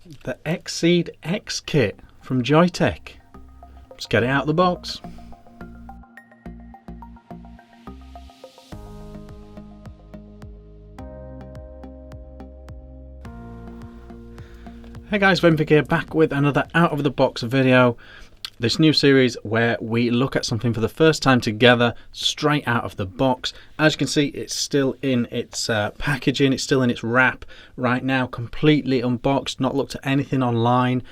The Exceed X Kit from Joyetech. Let's get it out of the box. Hey guys, Vick here, back with another out of the box video. This new series where we look at something for the first time together, straight out of the box. As you can see, it's still in its packaging, it's still in its wrap right now, completely unboxed, not looked at anything online.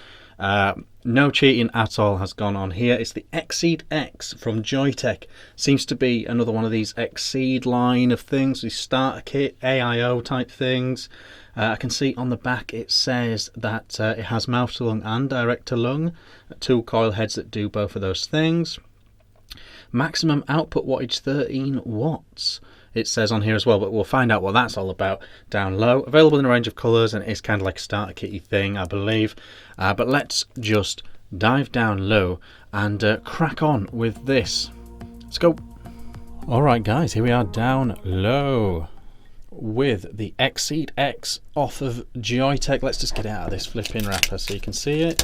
No cheating at all has gone on here. It's the Exceed X from Joyetech. Seems to be another one of these Exceed line of things, these starter kit, AIO type things. I can see on the back it says that it has mouth to lung and direct to lung, two coil heads that do both of those things. Maximum output wattage 13 watts. It says on here as well, but we'll find out what that's all about down low. Available in a range of colours, and it's kind of like a starter kitty thing, I believe. But let's just dive down low and crack on with this. Let's go. Alright guys, here we are down low with the Exceed X off of Joyetech. Let's just get it out of this flipping wrapper so you can see it.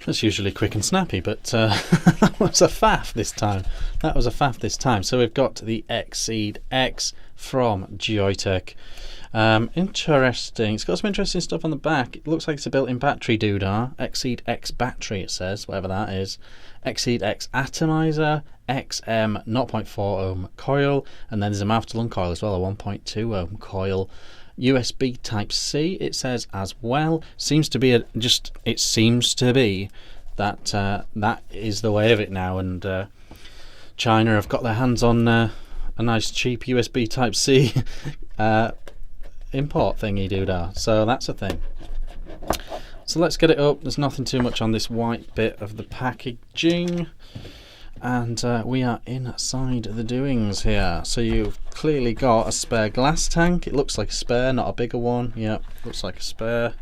That's usually quick and snappy, but that was a faff this time. So we've got the Exceed X from Joyetech. Interesting. It's got some interesting stuff on the back. It looks like it's a built-in battery doodah. Exceed X battery, it says, whatever that is. Exceed X atomizer, XM 0.4 ohm coil, and then there's a mouth to lung coil as well, a 1.2 ohm coil. USB Type C, it says as well. Seems to be that that is the way of it now, and China have got their hands on a nice cheap USB Type C import thingy doodah. So that's a thing. So let's get it up. There's nothing too much on this white bit of the packaging, and we are inside the doings here. So you've clearly got a spare glass tank. It looks like a spare, not a bigger one. Yep, looks like a spare.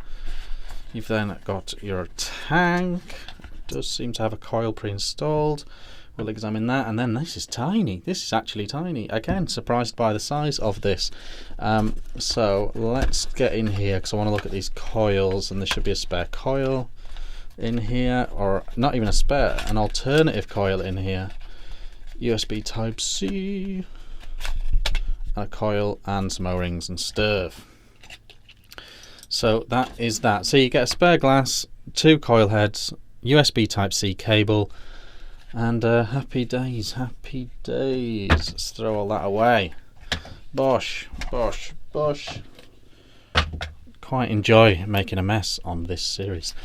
You've then got your tank. It does seem to have a coil pre-installed. We'll examine that. And then this is tiny. This is actually tiny. Again, surprised by the size of this. So let's get in here because I want to look at these coils, and there should be a spare coil in here, or not even a spare, an alternative coil in here. USB Type C, a coil, and some O-rings and stirf. So that is that. So you get a spare glass, two coil heads, USB Type C cable, and happy days, happy days. Let's throw all that away. Bosh, bosh, bosh. Quite enjoy making a mess on this series.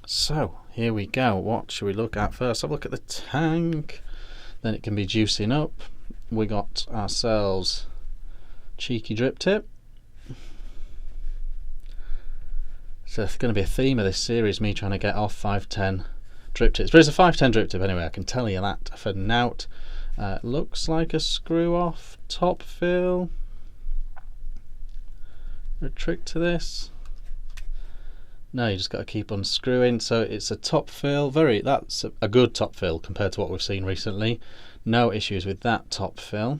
So here we go. What should we look at first? Have a look at the tank. Then it can be juicing up. We got ourselves cheeky drip tip. So it's going to be a theme of this series, me trying to get off 510 drip tips. But it's a 510 drip tip anyway, I can tell you that for now. Looks like a screw off top fill. A trick to this? No, you just got to keep unscrewing. So it's a top fill. That's a good top fill compared to what we've seen recently. No issues with that top fill.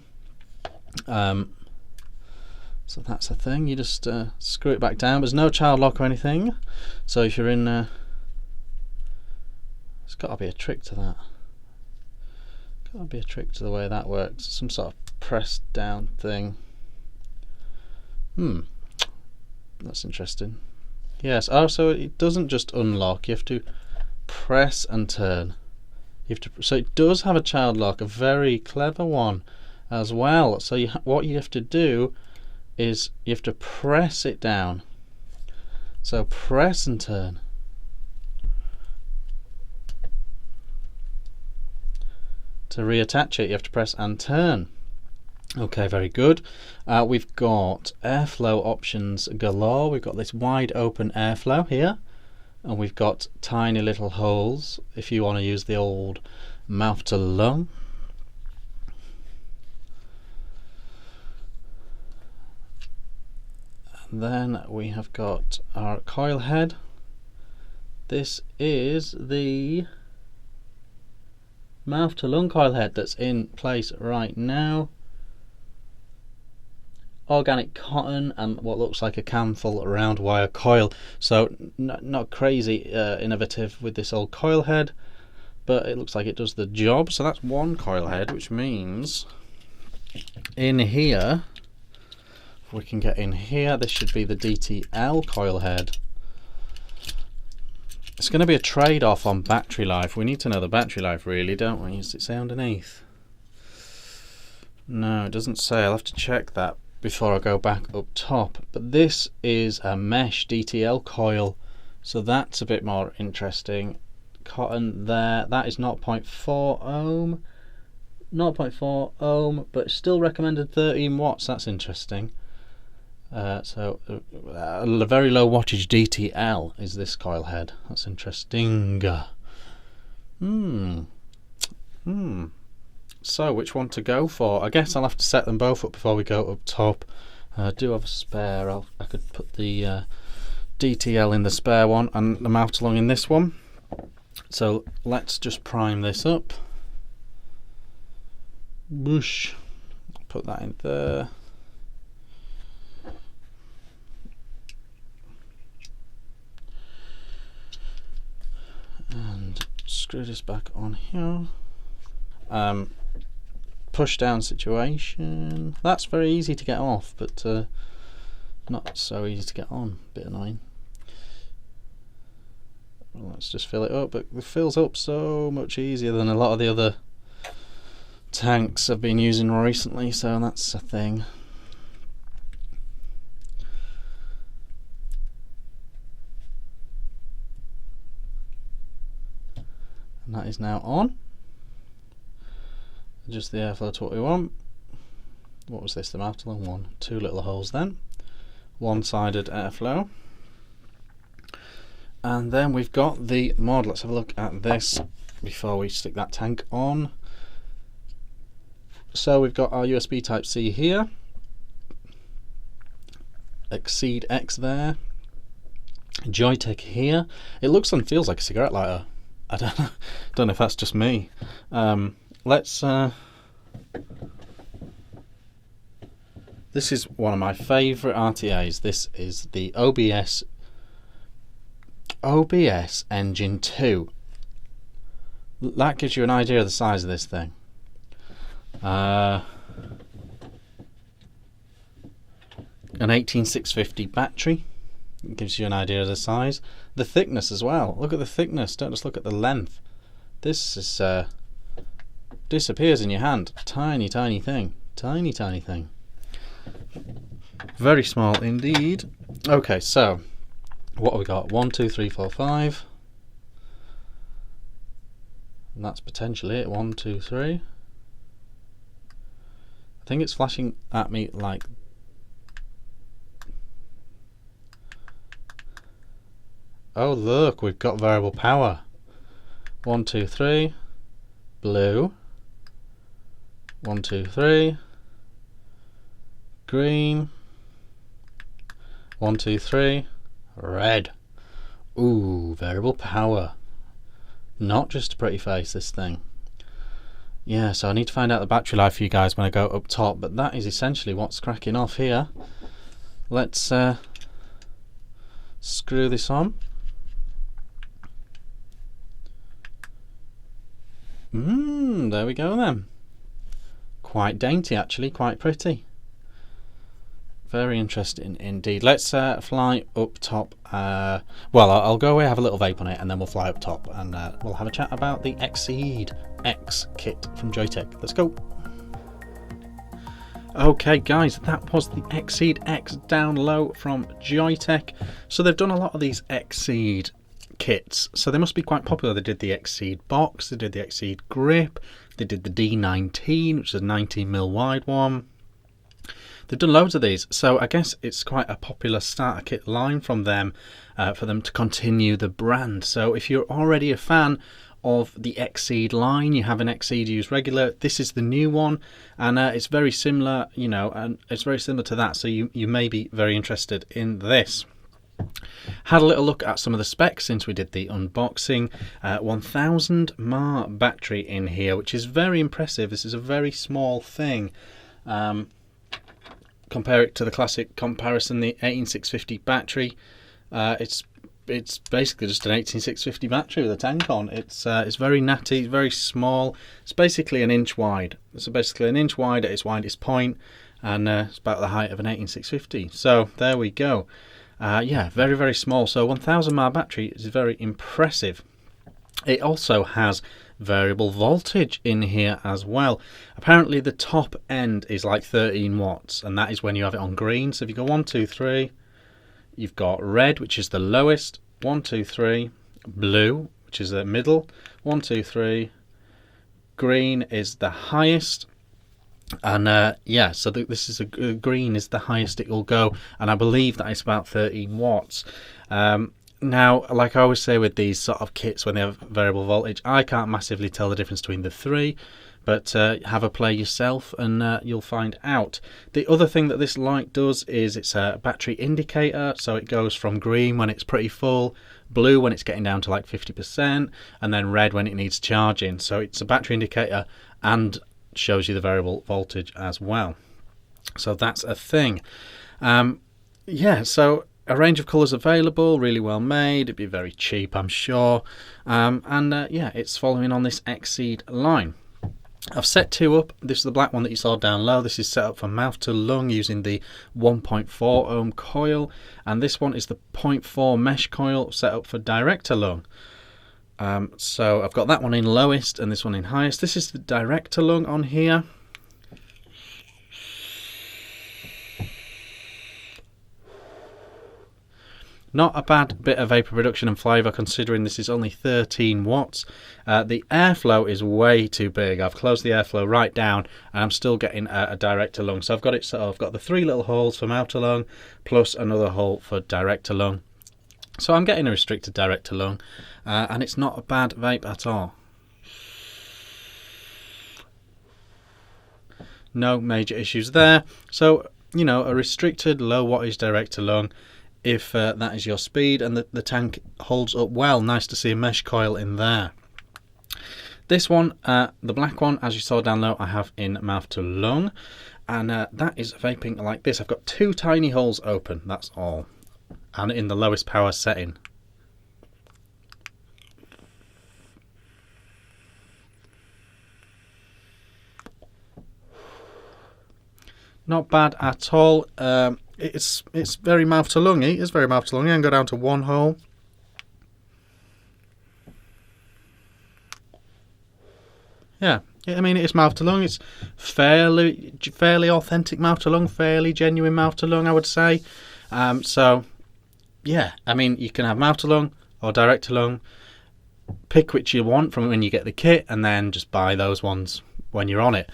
So that's the thing. You just screw it back down. There's no child lock or anything. So if you're in, there's got to be a trick to that. Got to be a trick to the way that works. Some sort of press down thing. That's interesting. Yes. Oh, so it doesn't just unlock. You have to press and turn. You have to. So it does have a child lock, a very clever one, as well. So what you have to do is you have to press it down. So press and turn. To reattach it, you have to press and turn. Okay, very good. We've got airflow options galore. We've got this wide open airflow here, and we've got tiny little holes if you want to use the old mouth to lung. And then we have got our coil head. This is the mouth to lung coil head that's in place right now. organic cotton and what looks like a can full round wire coil. So not crazy innovative with this old coil head, but it looks like it does the job. So that's one coil head, which means in here, if we can get in here, this should be the DTL coil head. It's going to be a trade-off on battery life. We need to know the battery life, really, don't we? Does it say underneath? No, it doesn't say. I'll have to check that before I go back up top. But this is a mesh DTL coil, so that's a bit more interesting. Cotton there, that is 0.4 ohm. 0.4 ohm, but still recommended 13 watts. That's interesting. So a very low wattage DTL is this coil head. That's interesting. So which one to go for? I guess I'll have to set them both up before we go up top. I do have a spare. I could put the DTL in the spare one and the mount along in this one. So let's just prime this up. Whoosh. Put that in there. And screw this back on here. Push down situation. That's very easy to get off, but not so easy to get on. Bit annoying. Well, let's just fill it up, but it fills up so much easier than a lot of the other tanks I've been using recently, so that's a thing. And that is now on. Adjust the airflow to what we want. What was this? The mount along one. Two little holes then. One-sided airflow. And then we've got the mod. Let's have a look at this before we stick that tank on. So we've got our USB Type-C here. Exceed X there. Joyetech here. It looks and feels like a cigarette lighter. I don't know if that's just me. Let's. This is one of my favourite RTAs. This is the OBS Engine 2. That gives you an idea of the size of this thing. An 18650 battery. It gives you an idea of the size. The thickness as well. Look at the thickness. Don't just look at the length. This is disappears in your hand. Tiny thing. Tiny thing. Very small indeed. Okay, so what have we got? 1, 2, 3, 4, 5. And that's potentially it. 1, 2, 3. I think it's flashing at me like. Oh look, we've got variable power. 1, 2, 3. Blue. 1, 2, 3. Green. 1, 2, 3. Red. Ooh, variable power. Not just a pretty face, this thing. Yeah, so I need to find out the battery life for you guys when I go up top, but that is essentially what's cracking off here. Let's screw this on. There we go then. Quite dainty actually, quite pretty. Very interesting indeed. Let's fly up top. Well, I'll go away, have a little vape on it, and then we'll fly up top and we'll have a chat about the Exceed X Kit from Joyetech. Let's go. Okay guys, that was the Exceed X down low from Joyetech. So they've done a lot of these Exceed kits, so they must be quite popular. They did the Exceed box, they did the Exceed grip, they did the D19, which is a 19mm wide one. They've done loads of these, so I guess it's quite a popular starter kit line from them for them to continue the brand. So if you're already a fan of the Exceed line, you have an Exceed use regular, this is the new one, and it's very similar, you know, and it's very similar to that, so you may be very interested in this. Had a little look at some of the specs since we did the unboxing. 1000 mAh battery in here, which is very impressive. This is a very small thing compare it to the classic comparison, the 18650 battery. It's basically just an 18650 battery with a tank on. It's very natty, it's very small. It's basically an inch wide. So basically an inch wide at its widest point, and it's about the height of an 18650. So there we go. Yeah, very, very small. So 1000 mAh battery is very impressive. It also has variable voltage in here as well. Apparently the top end is like 13 watts, and that is when you have it on green. So if you go 1, 2, 3, you've got red, which is the lowest, 1, 2, 3, blue, which is the middle, 1, 2, 3, green is the highest. And yeah, so this is green is the highest it will go, and I believe that it's about 13 watts. Now, like I always say with these sort of kits when they have variable voltage, I can't massively tell the difference between the three, but have a play yourself and you'll find out. The other thing that this light does is it's a battery indicator, so it goes from green when it's pretty full, blue when it's getting down to like 50%, and then red when it needs charging. So it's a battery indicator and shows you the variable voltage as well. So that's a thing. Yeah, so a range of colours available, really well made. It'd be very cheap, I'm sure. Yeah, it's following on this Exceed line. I've set two up. This is the black one that you saw down low. This is set up for mouth to lung using the 1.4 ohm coil, and this one is the 0.4 mesh coil set up for direct to lung. So I've got that one in lowest and this one in highest. This is the direct to lung on here. Not a bad bit of vapor production and flavour considering this is only 13 watts. The airflow is way too big. I've closed the airflow right down and I'm still getting a direct to lung. So I've got it. So I've got the 3 little holes for mouth to lung plus another hole for direct to lung. So I'm getting a restricted direct to lung, and it's not a bad vape at all. No major issues there. So, you know, a restricted low wattage direct to lung, if that is your speed, and the tank holds up well. Nice to see a mesh coil in there. This one, the black one, as you saw down low, I have in mouth to lung, and that is vaping like this. I've got 2 tiny holes open, that's all, and in the lowest power setting. Not bad at all. It's very mouth to lungy. It's very mouth to lungy. And go down to 1 hole. Yeah, I mean it's mouth to lung. It's fairly authentic mouth to lung, fairly genuine mouth to lung, I would say. So yeah, I mean you can have mouth to lung or direct to lung. Pick which you want from when you get the kit, and then just buy those ones when you're on it.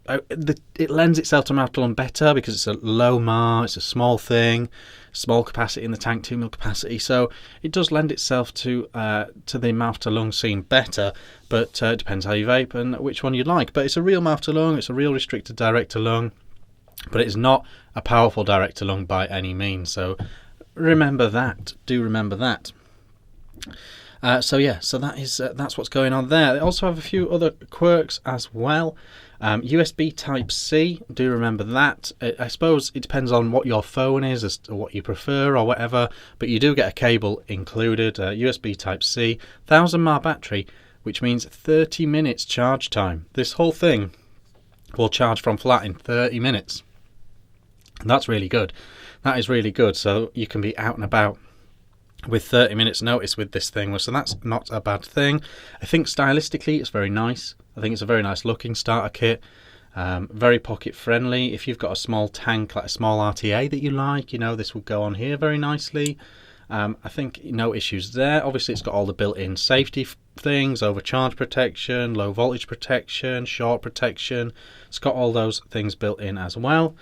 It lends itself to mouth to lung better because it's a low mAh, it's a small thing, small capacity in the tank, 2 mil capacity, so it does lend itself to the mouth to lung scene better, but it depends how you vape and which one you'd like. But it's a real mouth to lung, it's a real restricted direct to lung, but it's not a powerful direct to lung by any means, so remember that, do remember that. So yeah, so that's what's going on there. They also have a few other quirks as well. USB Type-C, do remember that. I suppose it depends on what your phone is as to what you prefer or whatever, but you do get a cable included. USB Type-C, 1000 mAh battery, which means 30 minutes charge time. This whole thing will charge from flat in 30 minutes. That's really good. That is really good. So you can be out and about with 30 minutes notice with this thing, so that's not a bad thing. I think stylistically it's very nice. I think it's a very nice looking starter kit, very pocket friendly. If you've got a small tank, like a small RTA that you like, you know, this will go on here very nicely. I think no issues there. Obviously it's got all the built-in safety things, overcharge protection, low voltage protection, short protection. It's got all those things built in as well.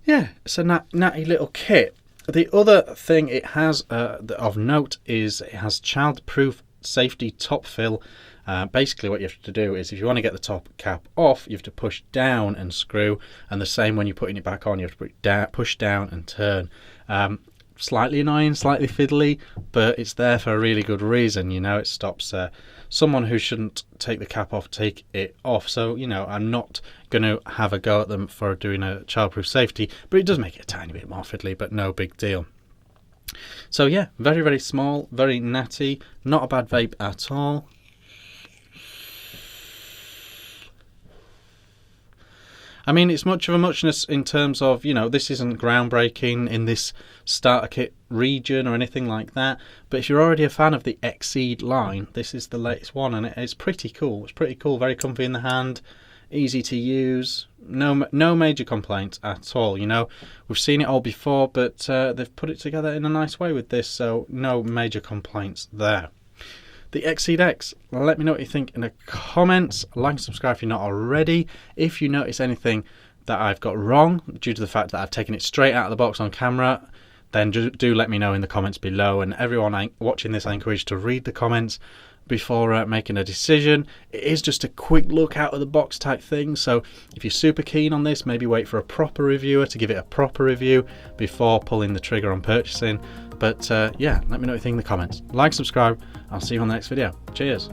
Yeah, it's a natty little kit. The other thing it has of note is it has child-proof safety top fill. Basically what you have to do is if you want to get the top cap off, you have to push down and screw, and the same when you're putting it back on, you have to push down and turn. slightly annoying, slightly fiddly, but it's there for a really good reason. You know, it stops someone who shouldn't take the cap off take it off. So, you know, I'm not going to have a go at them for doing a childproof safety, but it does make it a tiny bit more fiddly, but no big deal. So yeah, very, very small, very natty, not a bad vape at all. I mean, it's much of a muchness in terms of, you know, this isn't groundbreaking in this starter kit region or anything like that. But if you're already a fan of the Exceed line, this is the latest one, and it's pretty cool. It's pretty cool, very comfy in the hand, easy to use, no major complaints at all. You know, we've seen it all before, but they've put it together in a nice way with this, so no major complaints there. The Exceed X, let me know what you think in the comments. Like and subscribe if you're not already. If you notice anything that I've got wrong due to the fact that I've taken it straight out of the box on camera, then do let me know in the comments below. And everyone watching this, I encourage you to read the comments before making a decision. It is just a quick look out of the box type thing, so if you're super keen on this, maybe wait for a proper reviewer to give it a proper review before pulling the trigger on purchasing. But yeah, let me know what you think in the comments. Like, subscribe, I'll see you on the next video. Cheers.